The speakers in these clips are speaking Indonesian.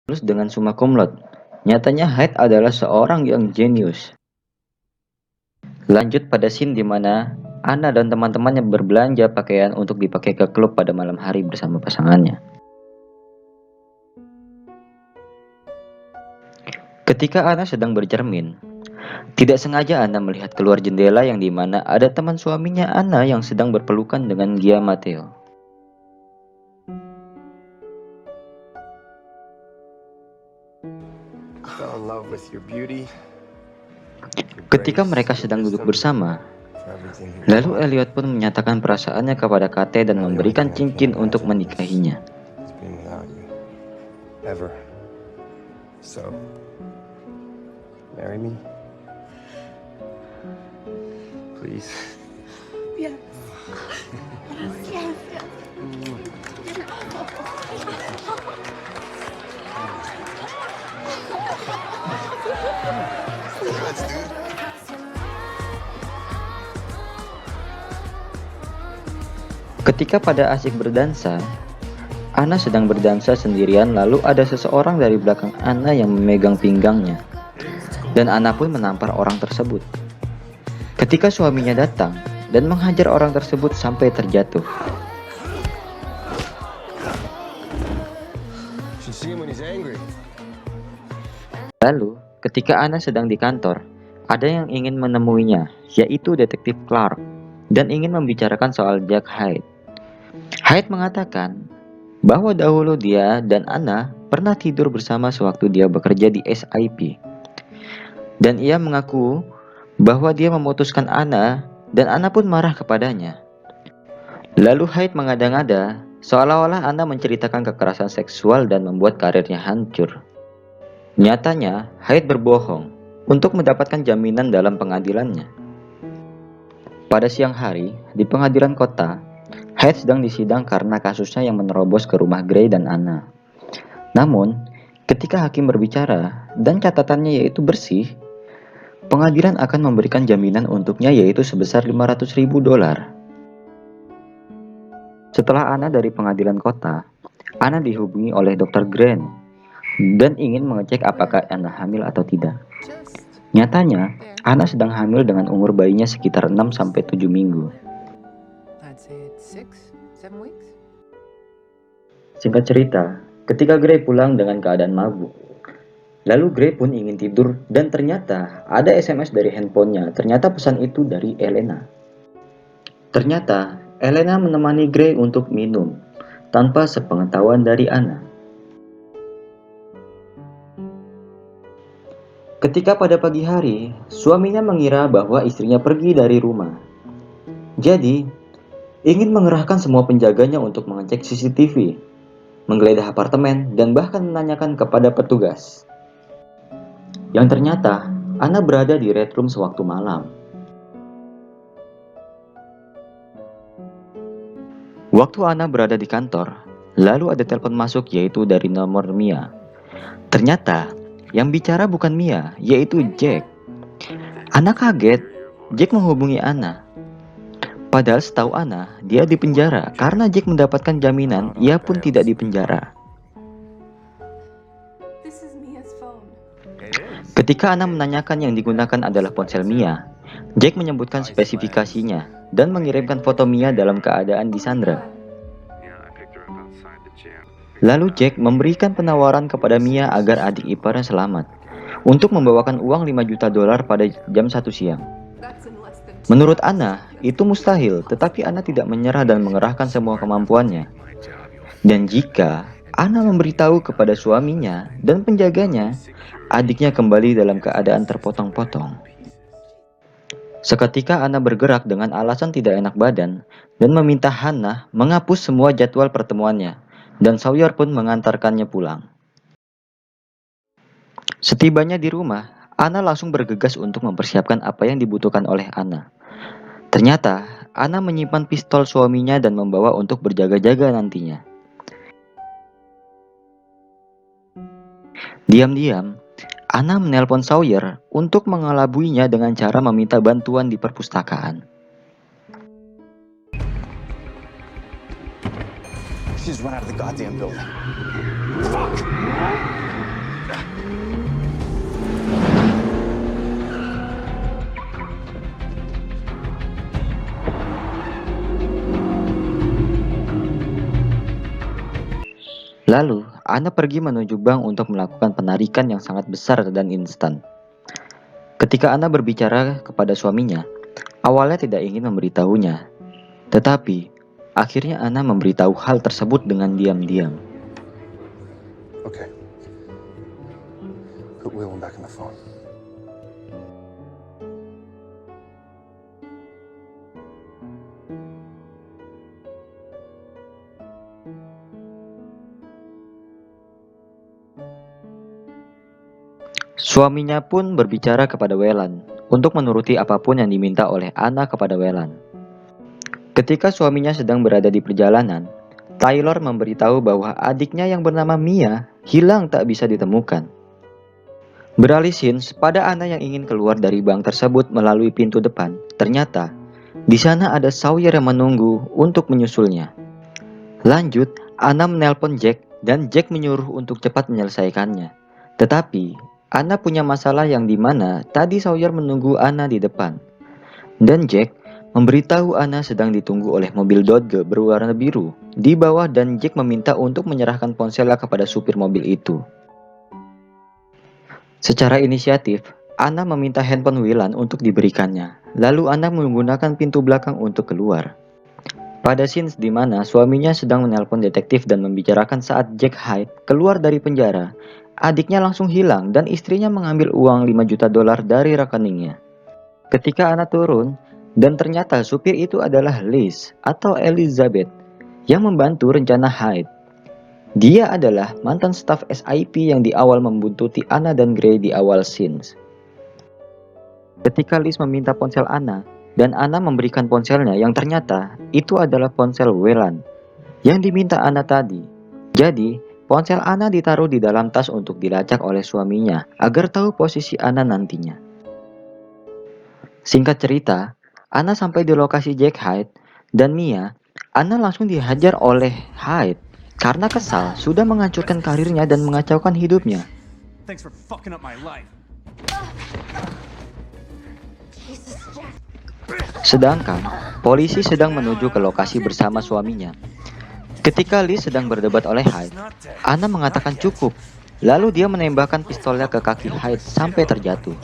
lulus dengan summa cum laude. Nyatanya Hyde adalah seorang yang jenius. Lanjut pada scene di mana Anna dan teman-temannya berbelanja pakaian untuk dipakai ke klub pada malam hari bersama pasangannya. Ketika Anna sedang bercermin, tidak sengaja Anna melihat keluar jendela yang di mana ada teman suaminya Anna yang sedang berpelukan dengan Gia Matteo. Ketika mereka sedang duduk bersama, lalu Elliot pun menyatakan perasaannya kepada Kate dan memberikan cincin untuk menikahinya. Marry me? Please. Yes. Yes. Ketika pada asik berdansa, Anna sedang berdansa sendirian lalu ada seseorang dari belakang Anna yang memegang pinggangnya. Dan Anna pun menampar orang tersebut. Ketika suaminya datang dan menghajar orang tersebut sampai terjatuh. Lalu, ketika Anna sedang di kantor, ada yang ingin menemuinya, yaitu detektif Clark, dan ingin membicarakan soal Jack Hyde. Hyde mengatakan bahwa dahulu dia dan Anna pernah tidur bersama sewaktu dia bekerja di SIP. Dan ia mengaku bahwa dia memutuskan Anna dan Anna pun marah kepadanya. Lalu Hyde mengada-ngada seolah-olah Anna menceritakan kekerasan seksual dan membuat karirnya hancur. Nyatanya Hyde berbohong untuk mendapatkan jaminan dalam pengadilannya. Pada siang hari di pengadilan kota, Hyde sedang disidang karena kasusnya yang menerobos ke rumah Gray dan Anna. Namun, ketika hakim berbicara dan catatannya yaitu bersih, pengadilan akan memberikan jaminan untuknya yaitu sebesar $500.000. Setelah Anna dari pengadilan kota, Anna dihubungi oleh Dr. Grant dan ingin mengecek apakah Anna hamil atau tidak. Nyatanya, Anna sedang hamil dengan umur bayinya sekitar 6-7 minggu. Singkat cerita, ketika Gray pulang dengan keadaan mabuk, lalu Gray pun ingin tidur dan ternyata ada SMS dari handphonenya. Ternyata pesan itu dari Elena. Ternyata Elena menemani Gray untuk minum tanpa sepengetahuan dari Anna. Ketika pada pagi hari, suaminya mengira bahwa istrinya pergi dari rumah. Jadi, ingin mengerahkan semua penjaganya untuk mengecek CCTV, menggeledah apartemen, dan bahkan menanyakan kepada petugas. Yang ternyata, Anna berada di red room sewaktu malam. Waktu Anna berada di kantor, lalu ada telepon masuk yaitu dari nomor Mia. Ternyata, yang bicara bukan Mia, yaitu Jack. Anna kaget, Jack menghubungi Anna. Padahal setahu Anna, dia di penjara karena Jack mendapatkan jaminan ia pun tidak di penjara. Ketika Anna menanyakan yang digunakan adalah ponsel Mia, Jack menyebutkan spesifikasinya dan mengirimkan foto Mia dalam keadaan disandra. Lalu Jack memberikan penawaran kepada Mia agar adik iparnya selamat untuk membawakan uang $5 juta pada jam 1 siang. Menurut Anna, itu mustahil, tetapi Anna tidak menyerah dan mengerahkan semua kemampuannya. Dan jika Anna memberitahu kepada suaminya dan penjaganya, adiknya kembali dalam keadaan terpotong-potong. Seketika Anna bergerak dengan alasan tidak enak badan dan meminta Hannah menghapus semua jadwal pertemuannya, dan Sawyer pun mengantarkannya pulang. Setibanya di rumah, Anna langsung bergegas untuk mempersiapkan apa yang dibutuhkan oleh Anna. Ternyata, Anna menyimpan pistol suaminya dan membawa untuk berjaga-jaga nantinya. Diam-diam, Anna menelpon Sawyer untuk mengelabuinya dengan cara meminta bantuan di perpustakaan. She's run out of the goddamn building. Fuck! Lalu, Ana pergi menuju bank untuk melakukan penarikan yang sangat besar dan instan. Ketika Ana berbicara kepada suaminya, awalnya tidak ingin memberitahunya, tetapi akhirnya Ana memberitahu hal tersebut dengan diam-diam. Okay. Put Willem back on the phone. Suaminya pun berbicara kepada Welan untuk menuruti apapun yang diminta oleh Ana kepada Welan. Ketika suaminya sedang berada di perjalanan, Taylor memberitahu bahwa adiknya yang bernama Mia hilang tak bisa ditemukan. Beralih scenes pada Ana yang ingin keluar dari bank tersebut melalui pintu depan, ternyata di sana ada Sawyer yang menunggu untuk menyusulnya. Lanjut, Ana menelpon Jack dan Jack menyuruh untuk cepat menyelesaikannya. Tetapi, Ana punya masalah yang dimana tadi Sawyer menunggu Ana di depan. Dan Jack memberitahu Ana sedang ditunggu oleh mobil Dodge berwarna biru di bawah dan Jack meminta untuk menyerahkan ponselnya kepada supir mobil itu. Secara inisiatif, Ana meminta handphone Willan untuk diberikannya. Lalu Ana menggunakan pintu belakang untuk keluar. Pada scenes di mana suaminya sedang menelpon detektif dan membicarakan saat Jack Hyde keluar dari penjara, adiknya langsung hilang dan istrinya mengambil uang 5 juta dolar dari rekeningnya. Ketika Ana turun, dan ternyata supir itu adalah Liz atau Elizabeth yang membantu rencana Hyde. Dia adalah mantan staf SIP yang di awal membuntuti Ana dan Gray di awal scenes. Ketika Liz meminta ponsel Ana, dan Ana memberikan ponselnya yang ternyata itu adalah ponsel Wellan yang diminta Ana tadi. Jadi, ponsel Ana ditaruh di dalam tas untuk dilacak oleh suaminya agar tahu posisi Ana nantinya. Singkat cerita, Ana sampai di lokasi Jack Hyde dan Mia. Ana langsung dihajar oleh Hyde karena kesal sudah menghancurkan karirnya dan mengacaukan hidupnya. Thanks for fucking up my life. Sedangkan polisi sedang menuju ke lokasi bersama suaminya. Ketika Liz sedang berdebat oleh Hyde, Ana mengatakan cukup. Lalu dia menembakkan pistolnya ke kaki Hyde sampai terjatuh.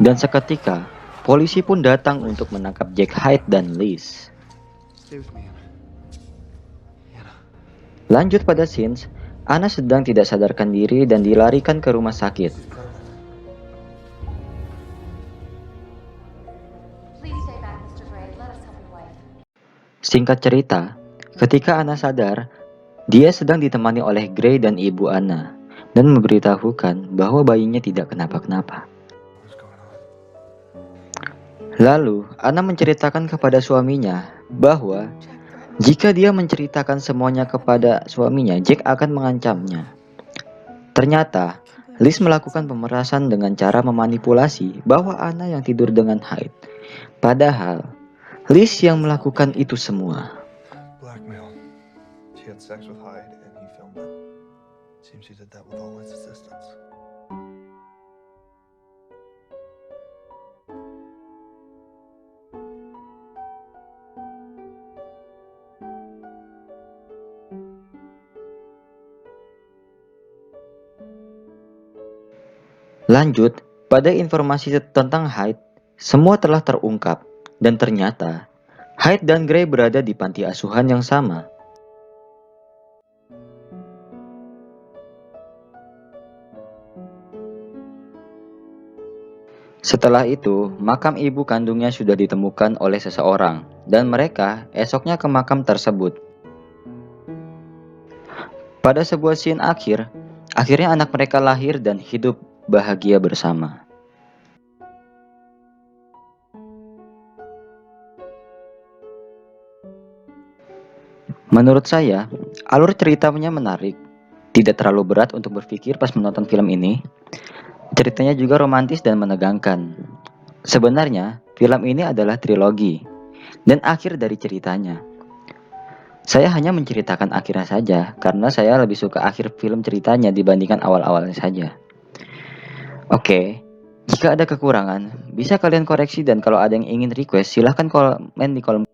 Dan seketika, polisi pun datang untuk menangkap Jack Hyde dan Liz. Stay with me, Anna. Lanjut pada scenes, Ana sedang tidak sadarkan diri dan dilarikan ke rumah sakit. Singkat cerita, ketika Ana sadar, dia sedang ditemani oleh Gray dan ibu Ana dan memberitahukan bahwa bayinya tidak kenapa-kenapa. Lalu, Ana menceritakan kepada suaminya bahwa jika dia menceritakan semuanya kepada suaminya, Jack akan mengancamnya. Ternyata, Liz melakukan pemerasan dengan cara memanipulasi bahwa Ana yang tidur dengan Hyde. Padahal, Liz yang melakukan itu semua. Blackmail. She had sex with Hyde and he filmed it. Seems she did that with all his assistants. Lanjut, pada informasi tentang Hyde, semua telah terungkap. Dan ternyata, Hyde dan Gray berada di panti asuhan yang sama. Setelah itu, makam ibu kandungnya sudah ditemukan oleh seseorang, dan mereka esoknya ke makam tersebut. Pada sebuah scene akhirnya anak mereka lahir dan hidup bahagia bersama. Menurut saya, alur ceritanya menarik, tidak terlalu berat untuk berpikir pas menonton film ini. Ceritanya juga romantis dan menegangkan. Sebenarnya, film ini adalah trilogi dan akhir dari ceritanya. Saya hanya menceritakan akhirnya saja karena saya lebih suka akhir film ceritanya dibandingkan awal-awalnya saja. Oke, jika ada kekurangan, bisa kalian koreksi dan kalau ada yang ingin request, silahkan komen di kolom